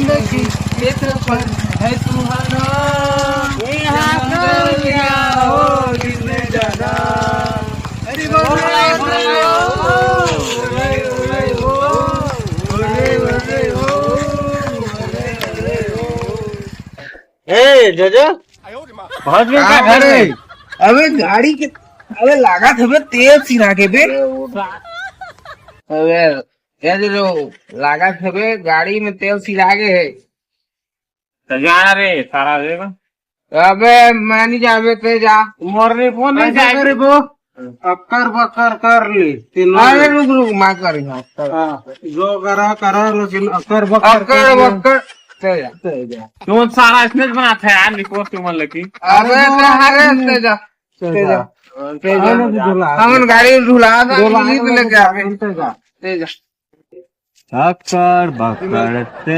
जिंदगी ये सफर है सुहाना, यहाँ कर लिया हो दिल में जाना। अरे जोजो बहुत भी क्या घर है? अबे गाड़ी के अबे लगा था बे तेल सिरा के बे। अबे ये जो लगा था बे गाड़ी में तेल सिरा के है। तो जाना रे सारा देगा। अबे मैं नहीं जावे ते जा मोरने फोन नहीं जाए रे वो। अक्कर बक्कर कर ली अरे रुक रुक मैं कर जो करा लेकिन अक्कर बक्कर अक्कर बक्कर ते जा तुम सारा स्नेच बनाता है यार निकोस तुम लकी। अबे ते जा हम गाड़ी ढुला था लेके आवे ते जा अक्कर बक्कर